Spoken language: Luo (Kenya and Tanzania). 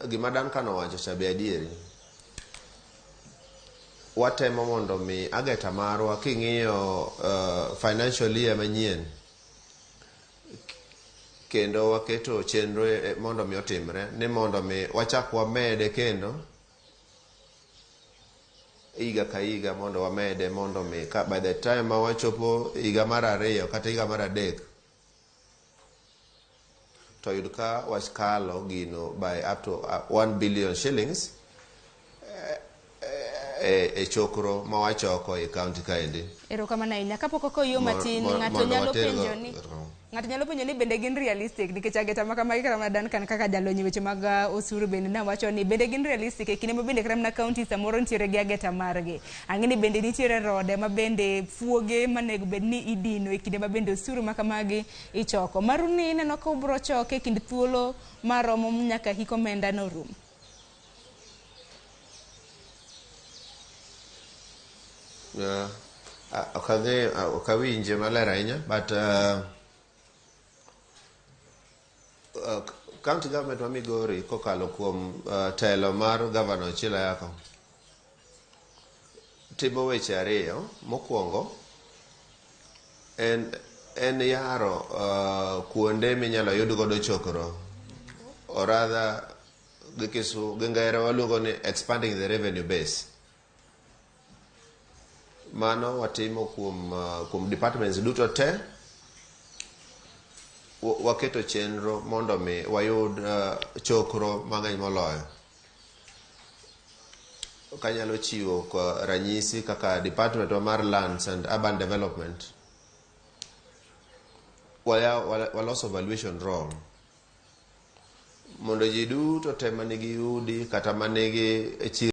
gima Duncan owacho cha be adieri. Watemo mondo mi ageta marwa king'iyo financial year manyien kendo waketo chenro mondo mi otimre ni mondo mi wachak wamede kendo higa ka higa mondo wamede mondo mi by the time ma wachopo higa mar 2 kata higa mar 3 to yud ka wakalo gino by up to 1 billion shillings e chokro ma wachoko e county kaendi. Erokamano ahinya. Kapok okoyo matin, ng'ato nyalo penjo ni bende gin realistic nikech ageta ma kamagi kata Duncan kaka jalony weche mag osuru bende na wacho ni bende gin realistic e kinde ma bende kramna county samoro nitiere gi ageta margi. Ang'eni bende nitiere rode ma bende fuoge manego bed ni idino e kinde ma bende osuru ma kamagi ichoko. Maru ni neno ka ubro choke kind thuolo maromo nyaka hik omenda no rum. Okawinje maler ahinya, but county government wa Migori kokalo kuom telo mar Governor Chilayako timo weche ariyo. Mokwongo en yaro kuonde minyalo yud godo chokro, or rather gi ngere waluongo ni expanding the revenue base. Mano watimo kuom departments duto te. Waketo chenro mondo mi wayud chokro mang'eny moloyo. Kanyalo chiwo ranyisi kaka department mar lands and urban development waloso valuation roll mondo ji duto te manigi udi kata manigi